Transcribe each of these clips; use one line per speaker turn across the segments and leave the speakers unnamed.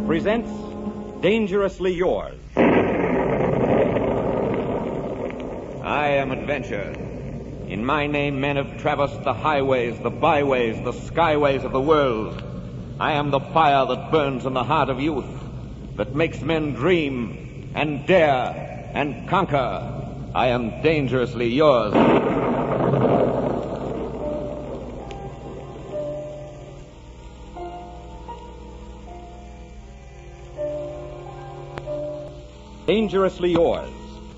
presents Dangerously Yours. I am Adventure. In my name, men have traversed the highways, the byways, the skyways of the world. I am the fire that burns in the heart of youth, that makes men dream and dare and conquer. I am dangerously yours. Dangerously Yours,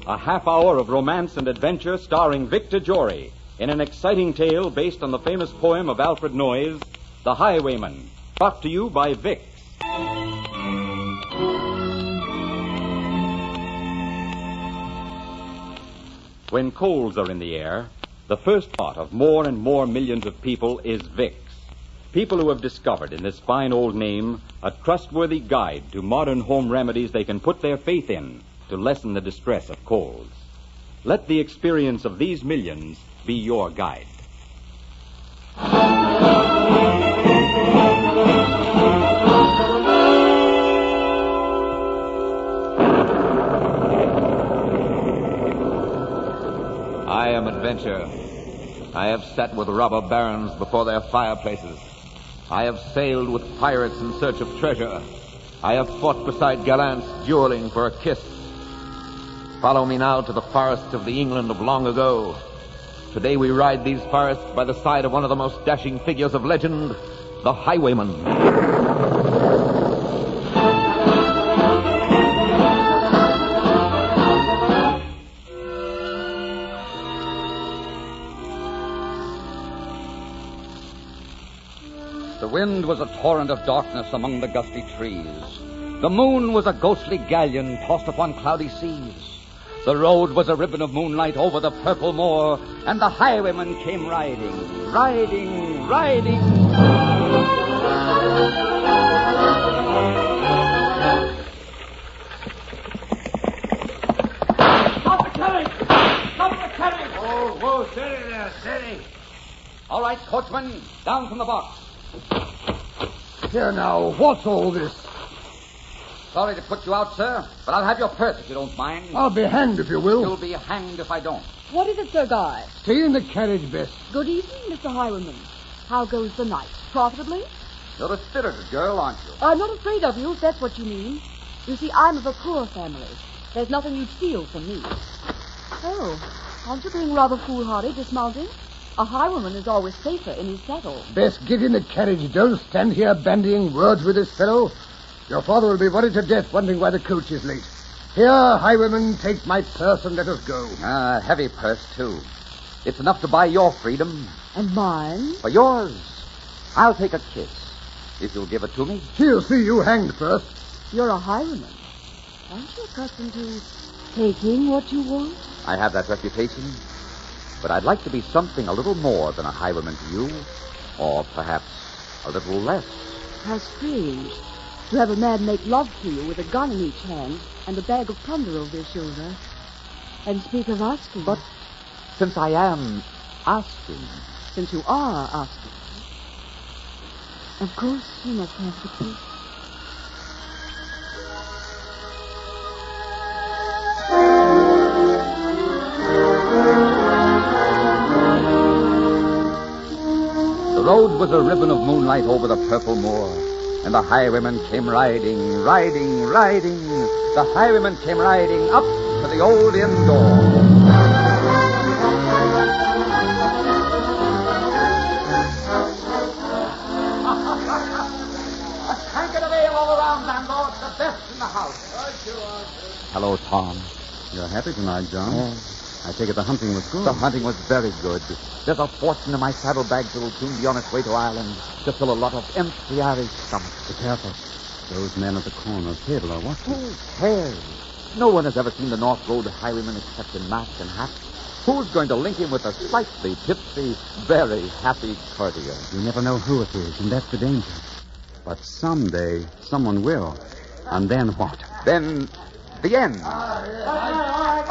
a half hour of romance and adventure starring Victor Jory in an exciting tale based on the famous poem of Alfred Noyes, The Highwayman, brought to you by Vicks. When colds are in the air, the first thought of more and more millions of people is Vicks. People who have discovered in this fine old name a trustworthy guide to modern home remedies they can put their faith in to lessen the distress of colds. Let the experience of these millions be your guide. I am Adventure. I have sat with robber barons before their fireplaces. I have sailed with pirates in search of treasure. I have fought beside gallants dueling for a kiss. Follow me now to the forests of the England of long ago. Today we ride these forests by the side of one of the most dashing figures of legend, the Highwayman.
The wind was a torrent of darkness among the gusty trees. The moon was a ghostly galleon tossed upon cloudy seas. The road was a ribbon of moonlight over the purple moor, and the highwayman came riding, riding, riding.
Stop the carriage! Stop the carriage!
Whoa, steady there, steady.
All right, coachman, down from the box.
Here now, what's all this?
Sorry to put you out, sir, but I'll have your purse if you don't mind.
I'll be hanged if you will.
You'll be hanged if I don't.
What is it, Sir Guy?
Stay in the carriage, Bess.
Good evening, Mr. Highwayman. How goes the night? Profitably?
You're a spirited girl, aren't you?
I'm not afraid of you, if that's what you mean. You see, I'm of a poor family. There's nothing you'd steal from me. Oh, aren't you being rather foolhardy dismounting? A highwayman is always safer in his saddle.
Bess, get in the carriage. Don't stand here bandying words with this fellow. Your father will be worried to death wondering why the coach is late. Here, highwayman, take my purse and let us go.
Heavy purse, too. It's enough to buy your freedom.
And mine?
For yours. I'll take a kiss, if you'll give it to me.
He'll see you hanged first.
You're a highwayman. Aren't you accustomed to taking what you want?
I have that reputation. But I'd like to be something a little more than a highwayman to you. Or perhaps a little less.
How strange. To have a man make love to you with a gun in each hand and a bag of plunder over his shoulder. And speak of asking.
But since I am asking...
Since you are asking. Of course you must have the kiss.
The road was a ribbon of moonlight over the purple moor, and the highwayman came riding, riding, riding. The highwayman came riding up to the old inn door. A tankard of ale all around, landlord. The best in the house.
Hello, Tom. You're happy tonight, John?
Yes.
I take it the hunting was good.
The hunting was very good. There's a fortune in my saddlebags that'll soon be on its way to Ireland to fill a lot of empty Irish stomachs.
Be careful. Those men at the corner table are watching.
Who cares? No one has ever seen the North Road highwayman except in mask and hat. Who's going to link him with a slightly tipsy, very happy courtier?
You never know who it is, and that's the danger. But someday, someone will. And then what?
Then the end.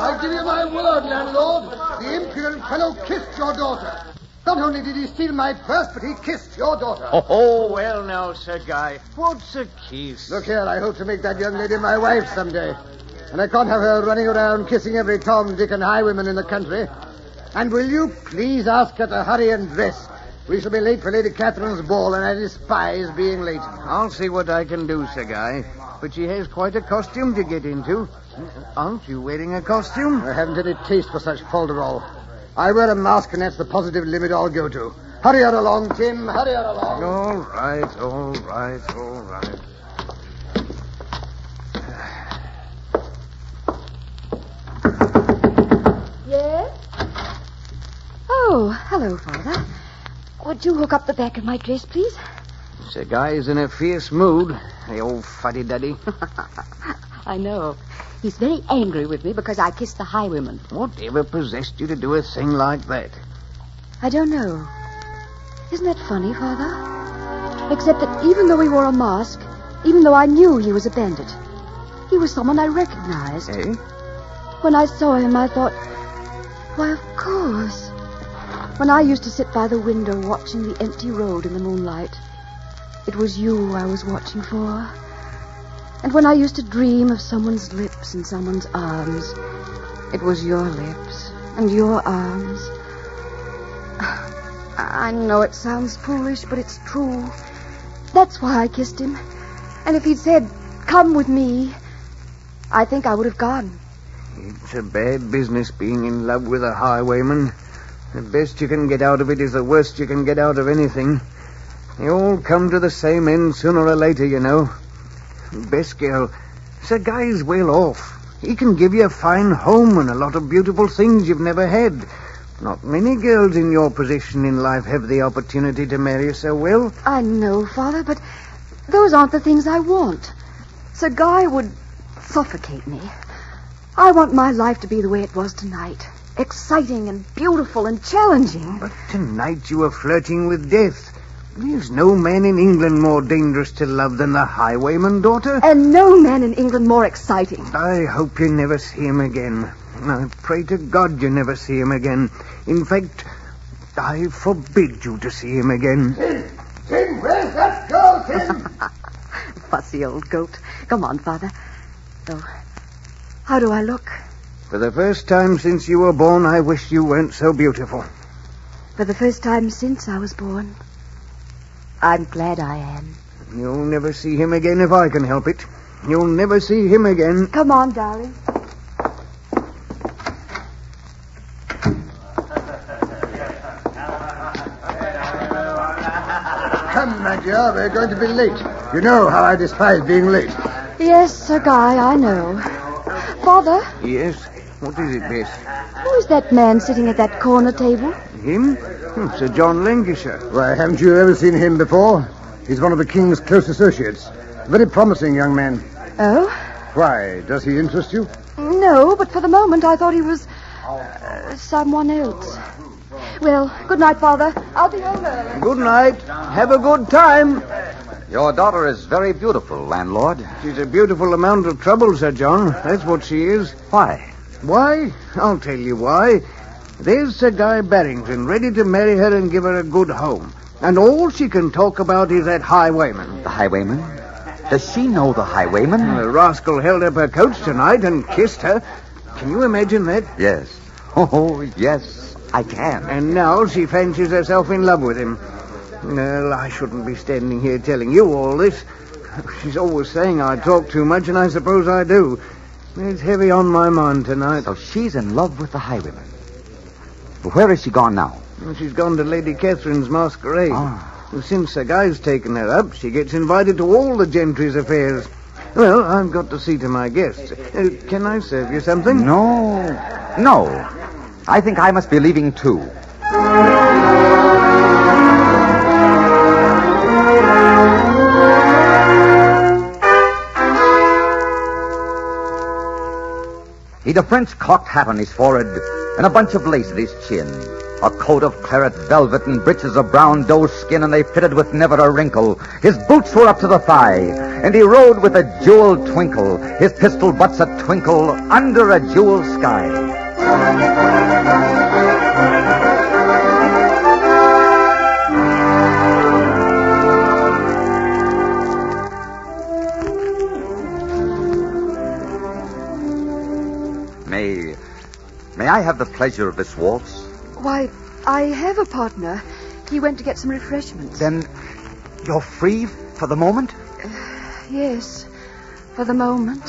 I give you my word, landlord. The impudent fellow kissed your daughter. Not only did he steal my purse, but he kissed your daughter.
Oh, well now, Sir Guy. What's a kiss?
Look here, I hope to make that young lady my wife someday. And I can't have her running around kissing every Tom, Dick, and highwayman in the country. And will you please ask her to hurry and dress? We shall be late for Lady Catherine's ball, and I despise being late.
I'll see what I can do, Sir Guy. But she has quite a costume to get into. Aren't you wearing a costume?
I haven't any taste for such folderol. I wear a mask, and that's the positive limit I'll go to. Hurry her along, Tim. Hurry her along.
All right, all right, all right.
Yes? Oh, hello, Father. Would you hook up the back of my dress, please?
Sir Guy's in a fierce mood, the old fuddy-duddy.
I know. He's very angry with me because I kissed the highwayman.
Whatever possessed you to do a thing like that?
I don't know. Isn't that funny, Father? Except that even though he wore a mask, even though I knew he was a bandit, he was someone I recognized.
Eh?
When I saw him, I thought, why, of course. When I used to sit by the window watching the empty road in the moonlight, it was you I was watching for. And when I used to dream of someone's lips and someone's arms, it was your lips and your arms. I know it sounds foolish, but it's true. That's why I kissed him. And if he'd said, come with me, I think I would have gone.
It's a bad business being in love with a highwayman. The best you can get out of it is the worst you can get out of anything. They all come to the same end sooner or later, you know. Best girl, Sir Guy's well off. He can give you a fine home and a lot of beautiful things you've never had. Not many girls in your position in life have the opportunity to marry so well.
I know, Father, but those aren't the things I want. Sir Guy would suffocate me. I want my life to be the way it was tonight. Exciting and beautiful and challenging.
But tonight you were flirting with death. There's no man in England more dangerous to love than the highwayman, daughter.
And no man in England more exciting.
I hope you never see him again. I pray to God you never see him again. In fact, I forbid you to see him again.
Tim, where's that girl, Tim?
Fussy old goat. Come on, Father. So, how do I look?
For the first time since you were born, I wish you weren't so beautiful.
For the first time since I was born, I'm glad I am.
You'll never see him again if I can help it. You'll never see him again.
Come on, darling.
Come, my dear, we're going to be late. You know how I despise being late.
Yes, Sir Guy, I know. Father?
Yes? What is it, Bess?
Who is that man sitting at that corner table?
Him? Sir John Lancashire.
Why, haven't you ever seen him before? He's one of the King's close associates. A very promising young man.
Oh?
Why, does he interest you?
No, but for the moment I thought he was someone else. Well, good night, Father. I'll be home early.
Good night. Have a good time.
Your daughter is very beautiful, landlord.
She's a beautiful amount of trouble, Sir John. That's what she is.
Why?
Why? I'll tell you why. There's Sir Guy Barrington, ready to marry her and give her a good home. And all she can talk about is that highwayman.
The highwayman? Does she know the highwayman?
The rascal held up her coach tonight and kissed her. Can you imagine that?
Yes. Oh, yes, I can.
And now she fancies herself in love with him. Well, I shouldn't be standing here telling you all this. She's always saying I talk too much, and I suppose I do. It's heavy on my mind tonight.
So she's in love with the highwayman. But where is she gone now?
She's gone to Lady Catherine's masquerade.
Ah.
Since Sir Guy's taken her up, she gets invited to all the gentry's affairs. Well, I've got to see to my guests. Can I serve you something?
No. I think I must be leaving, too. He'd a French cocked hat on his forehead and a bunch of lace at his chin, a coat of claret velvet and breeches of brown doe skin, and they fitted with never a wrinkle. His boots were up to the thigh, and he rode with a jeweled twinkle, his pistol butts a twinkle under a jeweled sky.
I have the pleasure of this waltz?
Why, I have a partner. He went to get some refreshments.
Then you're free for the moment?
Yes, for the moment.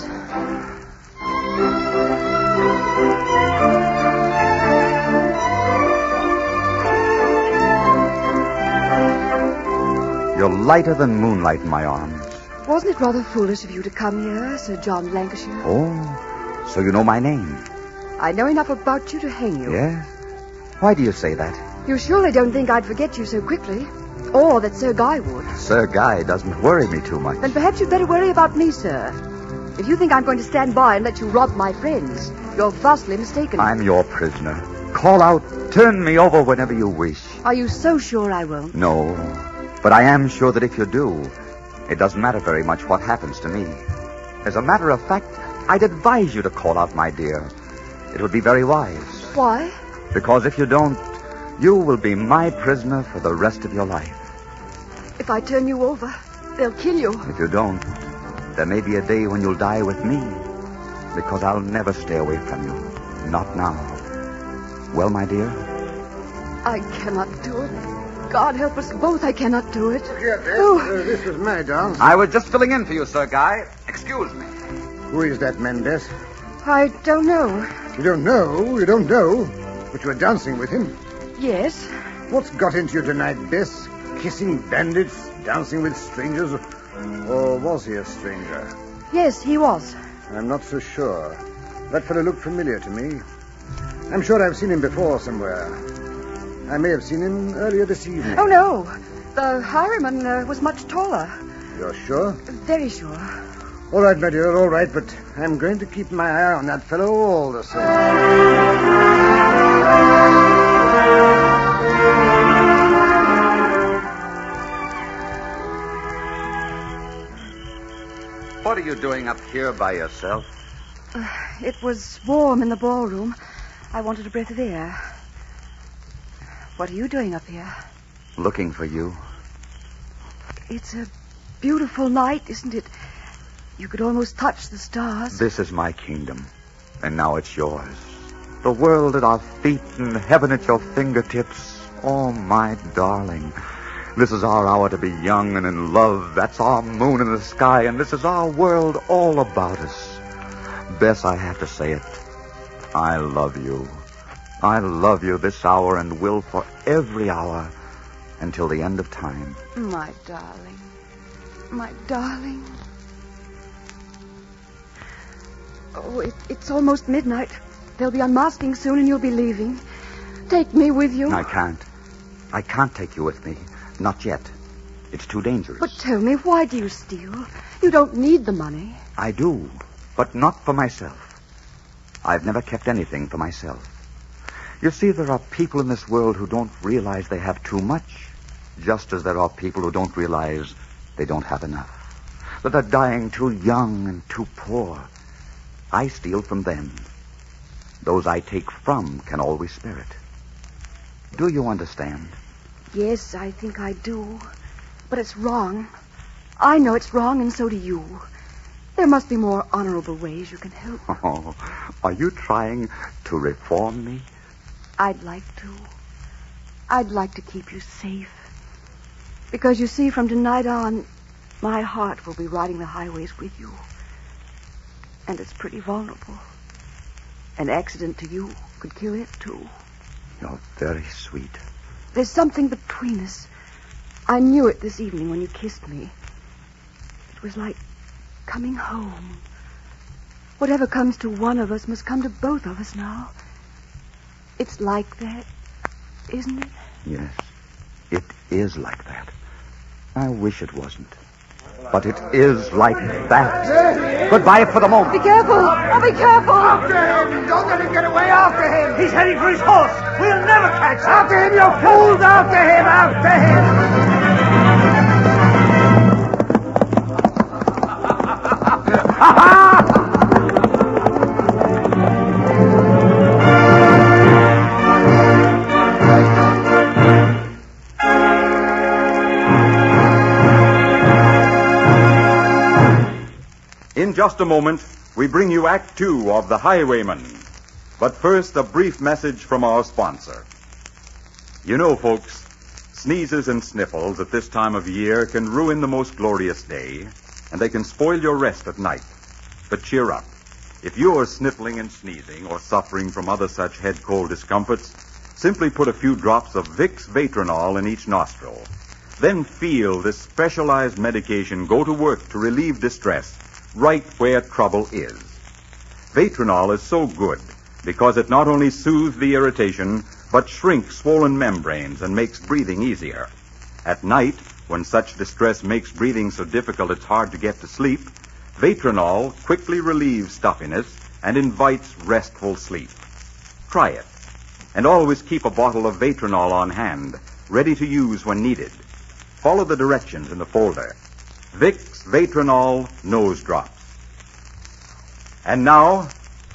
You're lighter than moonlight in my arms.
Wasn't it rather foolish of you to come here, Sir John Lancashire?
Oh, so you know my name?
I know enough about you to hang you.
Yes? Why do you say that?
You surely don't think I'd forget you so quickly. Or that Sir Guy would.
Sir Guy doesn't worry me too much.
Then perhaps you'd better worry about me, sir. If you think I'm going to stand by and let you rob my friends, you're vastly mistaken.
I'm your prisoner. Call out, turn me over whenever you wish.
Are you so sure I won't?
No, but I am sure that if you do, it doesn't matter very much what happens to me. As a matter of fact, I'd advise you to call out, my dear. It would be very wise.
Why?
Because if you don't, you will be my prisoner for the rest of your life.
If I turn you over, they'll kill you.
If you don't, there may be a day when you'll die with me. Because I'll never stay away from you. Not now. Well, my dear?
I cannot do it. God help us both, I cannot do it.
Here, Bess.
Oh.
This was my dance.
I was just filling in for you, Sir Guy. Excuse me.
Who is that man, Bess?
I don't know.
You don't know? You don't know? But you were dancing with him.
Yes.
What's got into you tonight, Bess? Kissing bandits, dancing with strangers? Or was he a stranger?
Yes, he was.
I'm not so sure. That fellow looked familiar to me. I'm sure I've seen him before somewhere. I may have seen him earlier this evening.
Oh, no. The highwayman was much taller.
You're sure?
Very sure.
All right, my dear, all right, but I'm going to keep my eye on that fellow all the same.
What are you doing up here by yourself?
It was warm in the ballroom. I wanted a breath of air. What are you doing up here?
Looking for you.
It's a beautiful night, isn't it? You could almost touch the stars.
This is my kingdom, and now it's yours. The world at our feet and heaven at your fingertips. Oh, my darling. This is our hour to be young and in love. That's our moon in the sky, and this is our world all about us. Bess, I have to say it. I love you. I love you this hour and will for every hour until the end of time.
My darling. My darling. Oh, it's almost midnight. They'll be unmasking soon and you'll be leaving. Take me with you.
I can't. I can't take you with me. Not yet. It's too dangerous.
But tell me, why do you steal? You don't need the money.
I do, but not for myself. I've never kept anything for myself. You see, there are people in this world who don't realize they have too much, just as there are people who don't realize they don't have enough. That they're dying too young and too poor. I steal from them. Those I take from can always spare it. Do you understand?
Yes, I think I do. But it's wrong. I know it's wrong, and so do you. There must be more honorable ways you can help.
Oh, are you trying to reform me?
I'd like to. I'd like to keep you safe. Because, you see, from tonight on, my heart will be riding the highways with you. And it's pretty vulnerable. An accident to you could kill it, too.
You're very sweet.
There's something between us. I knew it this evening when you kissed me. It was like coming home. Whatever comes to one of us must come to both of us now. It's like that, isn't it?
Yes, it is like that. I wish it wasn't. But it is like that. Goodbye for the moment.
Be careful! Oh, be careful!
After him! Don't let him get away! After him! He's heading for his horse! We'll never catch him! After him, you fools! After him! After him! Ha-ha!
In just a moment, we bring you Act 2 of The Highwayman.
But first, a brief message from our sponsor. You know, folks, sneezes and sniffles at this time of year can ruin the most glorious day, and they can spoil your rest at night. But cheer up. If you're sniffling and sneezing or suffering from other such head cold discomforts, simply put a few drops of Vicks Matrinol in each nostril. Then feel this specialized medication go to work to relieve distress right where trouble is. Matrinol is so good because it not only soothes the irritation, but shrinks swollen membranes and makes breathing easier. At night, when such distress makes breathing so difficult it's hard to get to sleep, Matrinol quickly relieves stuffiness and invites restful sleep. Try it. And always keep a bottle of Matrinol on hand, ready to use when needed. Follow the directions in the folder. Vicks Matrinol Nose Drops. And now,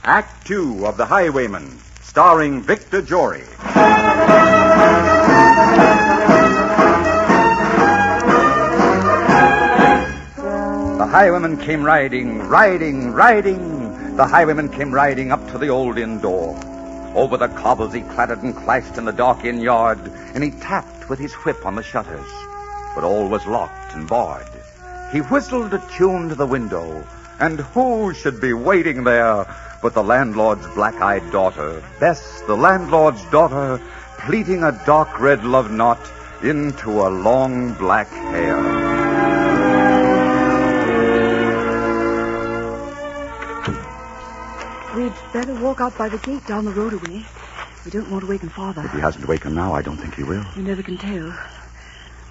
Act 2 of The Highwayman, starring Victor Jory.
The highwayman came riding. The highwayman came riding up to the old inn door. Over the cobbles he clattered and clashed in the dark inn yard, and he tapped with his whip on the shutters. But all was locked and barred. He whistled a tune to the window, and who should be waiting there but the landlord's black-eyed daughter, Bess, the landlord's daughter, pleating a dark red love knot into a long black hair.
We'd better walk out by the gate down the road a way. We don't want to waken Father.
If he hasn't wakened now, I don't think he will.
You never can tell.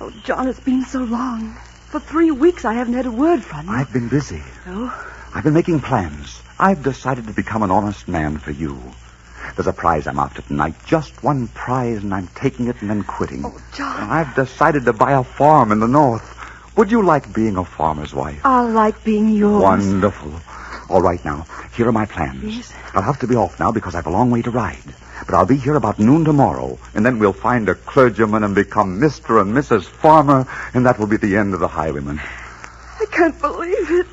Oh, John, it's been so long. For 3 weeks I haven't had a word from you.
I've been busy.
Oh?
I've been making plans. I've decided to become an honest man for you. There's a prize I'm after tonight. Just one prize, and I'm taking it and then quitting.
Oh, John.
I've decided to buy a farm in the north. Would you like being a farmer's wife?
I like being yours.
Wonderful. All right, now, here are my plans.
Yes?
I'll have to be off now because I've a long way to ride. But I'll be here about noon tomorrow, and then we'll find a clergyman and become Mr. and Mrs. Farmer, and that will be the end of the highwayman.
I can't believe it.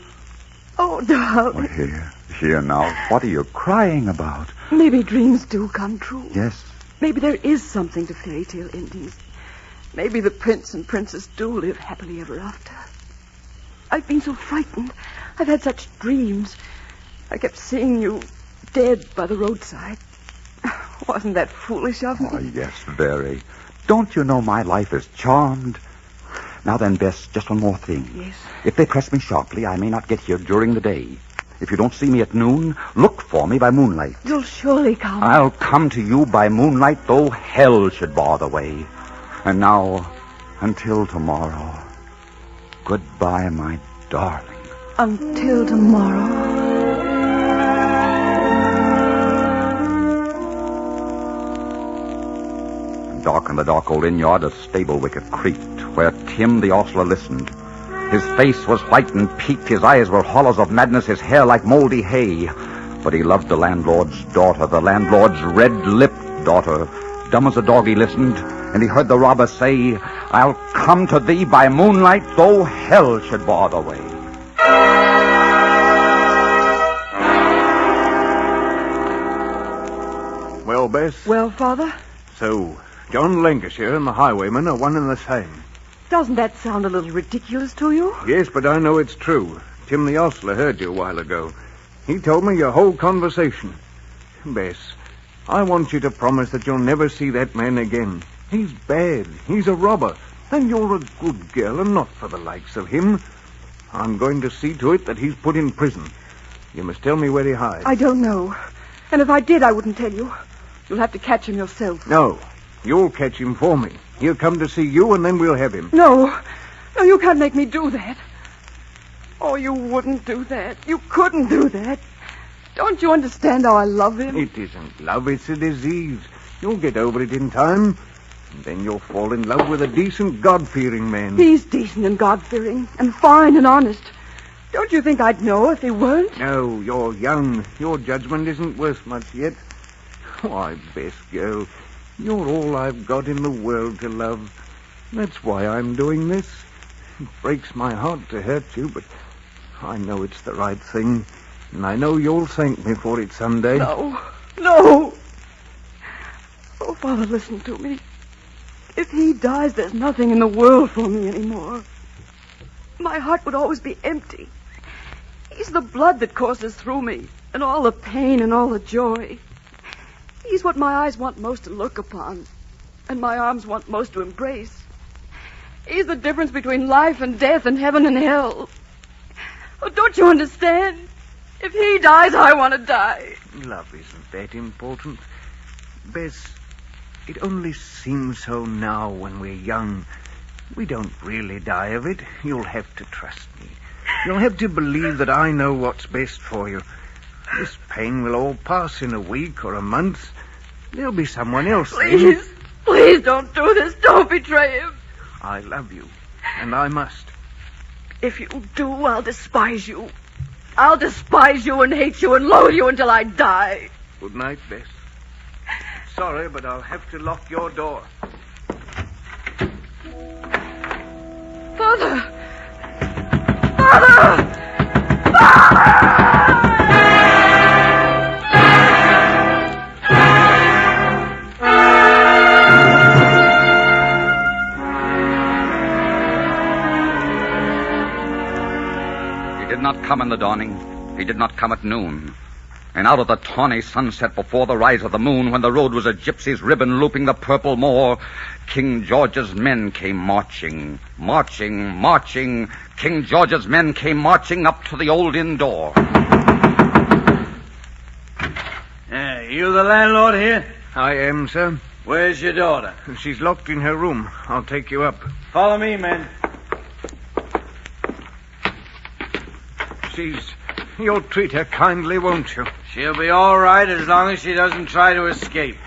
Oh, darling.
Oh, here now. What are you crying about?
Maybe dreams do come true.
Yes.
Maybe there is something to fairy tale endings. Maybe the prince and princess do live happily ever after. I've been so frightened. I've had such dreams. I kept seeing you dead by the roadside. Wasn't that foolish of me?
Oh, yes, very. Don't you know my life is charmed? Now then, Bess, just one more thing.
Yes?
If they press me sharply, I may not get here during the day. If you don't see me at noon, look for me by moonlight.
You'll surely come.
I'll come to you by moonlight, though hell should bar the way. And now, until tomorrow, goodbye, my darling.
Until tomorrow.
Dark in the dark old inn yard, a stable wicket creaked, where Tim the ostler listened. His face was white and peaked, his eyes were hollows of madness, his hair like moldy hay. But he loved the landlord's daughter, the landlord's red-lipped daughter. Dumb as a dog he listened, and he heard the robber say, I'll come to thee by moonlight, though hell should bar the way.
Well, Bess?
Well, Father?
So, John Lancashire and the highwayman are one and the same.
Doesn't that sound a little ridiculous to you?
Yes, but I know it's true. Tim the ostler heard you a while ago. He told me your whole conversation. Bess, I want you to promise that you'll never see that man again. He's bad. He's a robber. And you're a good girl, and not for the likes of him. I'm going to see to it that he's put in prison. You must tell me where he hides.
I don't know. And if I did, I wouldn't tell you. You'll have to catch him yourself.
No, you'll catch him for me. He'll come to see you, and then we'll have him.
No, you can't make me do that. Oh, you wouldn't do that. You couldn't do that. Don't you understand how I love him?
It isn't love, it's a disease. You'll get over it in time. And then you'll fall in love with a decent, God-fearing man.
He's decent and God-fearing and fine and honest. Don't you think I'd know if he weren't?
No, you're young. Your judgment isn't worth much yet. Why, Bess, girl, you're all I've got in the world to love. That's why I'm doing this. It breaks my heart to hurt you, but I know it's the right thing. And I know you'll thank me for it someday.
No. No. Oh, Father, listen to me. If he dies, there's nothing in the world for me anymore. My heart would always be empty. He's the blood that courses through me, and all the pain and all the joy. He's what my eyes want most to look upon, and my arms want most to embrace. He's the difference between life and death and heaven and hell. Oh, don't you understand? If he dies, I want to die.
Love isn't that important. Bess, it only seems so now when we're young. We don't really die of it. You'll have to trust me. You'll have to believe that I know what's best for you. This pain will all pass in a week or a month. There'll be someone else then.
Please don't do this. Don't betray him.
I love you, and I must.
If you do, I'll despise you. I'll despise you and hate you and loathe you until I die.
Good night, Bess. Sorry, but I'll have to lock your door.
Father! Father!
He did not come in the dawning. He did not come at noon. And out of the tawny sunset before the rise of the moon, when the road was a gypsy's ribbon looping the purple moor, King George's men came marching, marching, marching. King George's men came marching up to the old inn door.
You the landlord here?
I am, sir.
Where's your daughter?
She's locked in her room. I'll take you up.
Follow me, men.
You'll treat her kindly, won't you?
She'll be all right as long as she doesn't try to escape.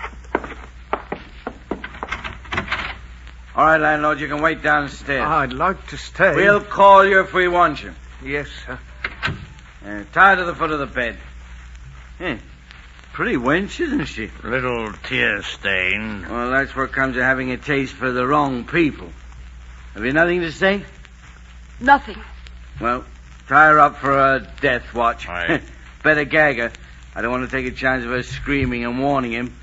All right, landlord, you can wait downstairs.
I'd like to stay.
We'll call you if we want you.
Yes, sir.
Tie her to the foot of the bed. Pretty wench, isn't she?
Little tear stain.
Well, that's what comes of having a taste for the wrong people. Have you nothing to say?
Nothing.
Well, tie her up for a death watch.
Aye.
Better gag her. I don't want to take a chance of her screaming and warning him.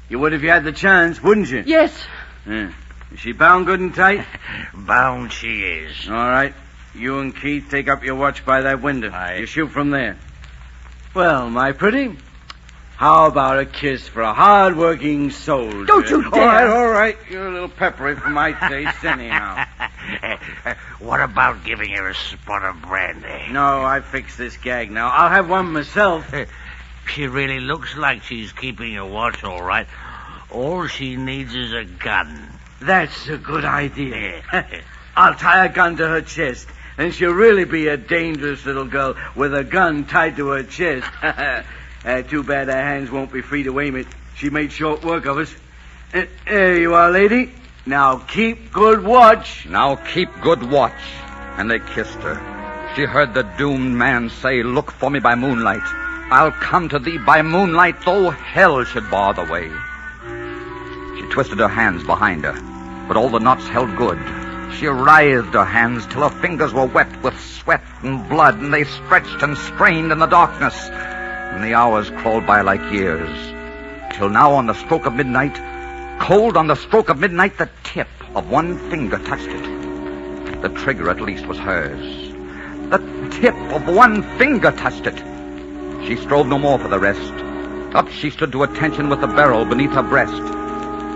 You would if you had the chance, wouldn't you?
Yes.
Is she bound good and tight?
Bound she is.
All right. You and Keith take up your watch by that window.
Aye.
You shoot from there. Well, my pretty, how about a kiss for a hard-working soldier?
Don't you dare.
All right. You're a little peppery for my taste anyhow.
What about giving her a spot of brandy?
No, I fixed this gag now. I'll have one myself.
She really looks like she's keeping her watch all right. All she needs is a gun.
That's a good idea. I'll tie a gun to her chest, and she'll really be a dangerous little girl with a gun tied to her chest. Too bad her hands won't be free to aim it. She made short work of us. There you are, lady. Now keep good watch.
Now keep good watch. And they kissed her. She heard the doomed man say, "Look for me by moonlight. I'll come to thee by moonlight, though hell should bar the way." She twisted her hands behind her, but all the knots held good. She writhed her hands till her fingers were wet with sweat and blood, and they stretched and strained in the darkness. And the hours crawled by like years, till now on the stroke of midnight, cold on the stroke of midnight, the tip of one finger touched it. The trigger at least was hers. The tip of one finger touched it. She strove no more for the rest. Up she stood to attention with the barrel beneath her breast.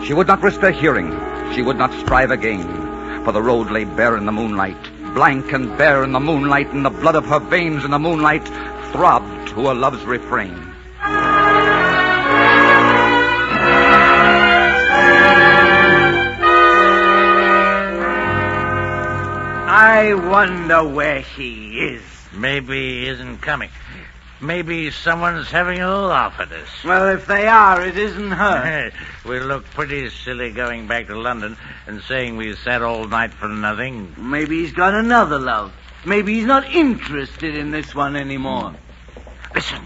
She would not risk her hearing. She would not strive again. For the road lay bare in the moonlight, blank and bare in the moonlight, and the blood of her veins in the moonlight throbbed to her love's refrain.
I wonder where he is.
Maybe he isn't coming. Maybe someone's having a laugh at us.
Well, if they are, it isn't her.
We look pretty silly going back to London and saying we sat all night for nothing.
Maybe he's got another love. Maybe he's not interested in this one anymore.
Listen.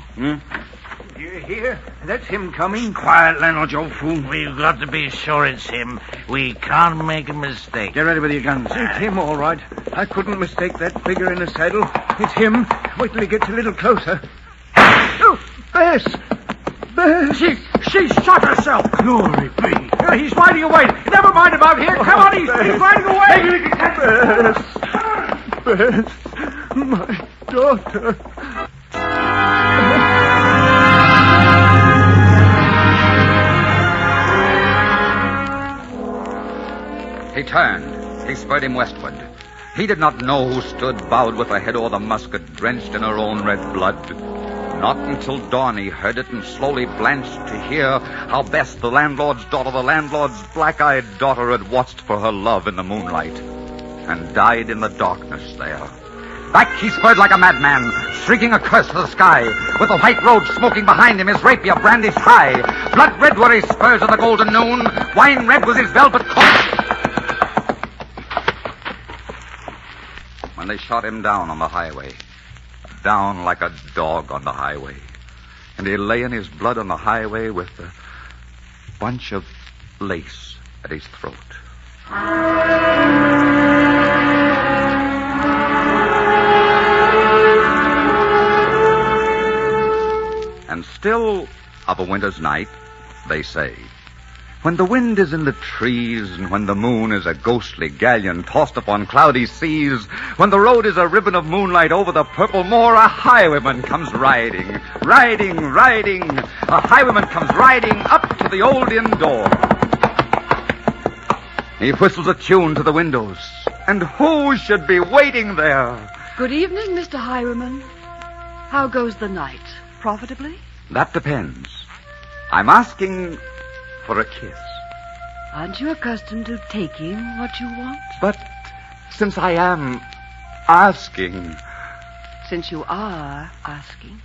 You hear? That's him coming.
Quiet, landlord, you fool. We've got to be sure it's him. We can't make a mistake.
Get ready with your guns.
It's him, all right. I couldn't mistake that figure in a saddle. It's him. Wait till he gets a little closer. Oh, Bess!
She shot herself. Glory be. He's riding away. Never mind about here. Come on, he's riding away. Maybe we can catch him.
Bess, my daughter.
He turned. He spurred him westward. He did not know who stood bowed with her head o'er the musket, drenched in her own red blood. Not until dawn he heard it and slowly blanched to hear how Bess, the landlord's daughter, the landlord's black-eyed daughter, had watched for her love in the moonlight and died in the darkness there. Back he spurred like a madman, shrieking a curse to the sky, with the white road smoking behind him, his rapier brandished high. Blood red were his spurs of the golden noon, wine red was his velvet coat. When they shot him down on the highway, down like a dog on the highway, and he lay in his blood on the highway with a bunch of lace at his throat. And still of a winter's night, they say, when the wind is in the trees, and when the moon is a ghostly galleon tossed upon cloudy seas, when the road is a ribbon of moonlight over the purple moor, a highwayman comes riding, riding, riding. A highwayman comes riding up to the old inn door. He whistles a tune to the windows, and who should be waiting there?
Good evening, Mr. Highwayman. How goes the night? Profitably?
That depends. I'm asking for a kiss.
Aren't you accustomed to taking what you want?
But since I am asking...
Since you are asking,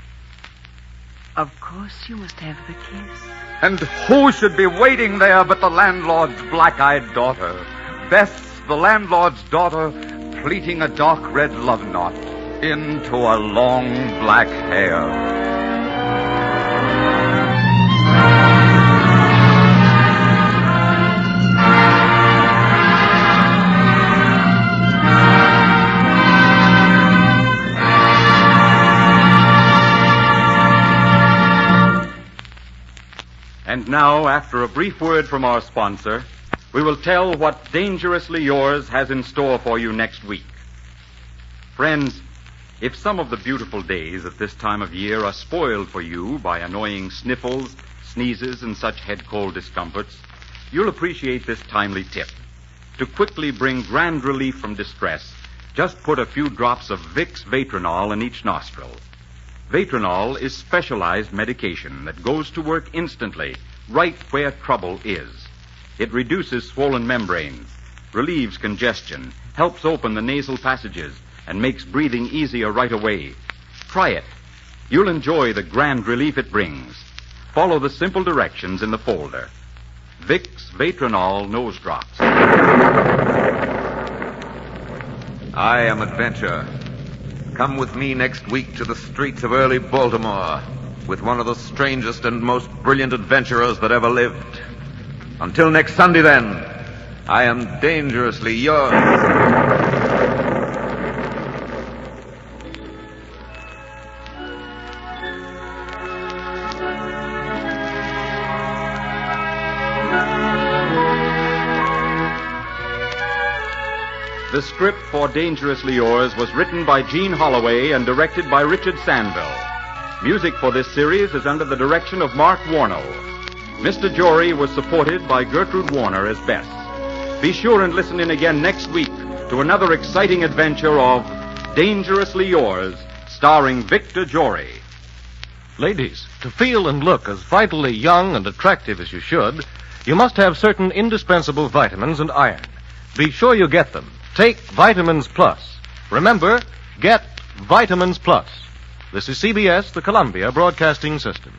of course you must have the kiss.
And who should be waiting there but the landlord's black-eyed daughter, Bess, the landlord's daughter, pleating a dark red love knot into a long black hair.
And now, after a brief word from our sponsor, we will tell what Dangerously Yours has in store for you next week. Friends, if some of the beautiful days at this time of year are spoiled for you by annoying sniffles, sneezes, and such head cold discomforts, you'll appreciate this timely tip. To quickly bring grand relief from distress, just put a few drops of Vicks Matrinol in each nostril. Matrinol is specialized medication that goes to work instantly, right where trouble is. It reduces swollen membranes, relieves congestion, helps open the nasal passages, and makes breathing easier right away. Try it. You'll enjoy the grand relief it brings. Follow the simple directions in the folder. Vicks Matrinol Nose Drops.
I am Adventure. Come with me next week to the streets of early Baltimore with one of the strangest and most brilliant adventurers that ever lived. Until next Sunday, then, I am dangerously yours.
The script for Dangerously Yours was written by Gene Holloway and directed by Richard Sandville. Music for this series is under the direction of Mark Warno. Mr. Jory was supported by Gertrude Warner as Bess. Be sure and listen in again next week to another exciting adventure of Dangerously Yours, starring Victor Jory.
Ladies, to feel and look as vitally young and attractive as you should, you must have certain indispensable vitamins and iron. Be sure you get them. Take Vitamins Plus. Remember, get Vitamins Plus. This is CBS, the Columbia Broadcasting System.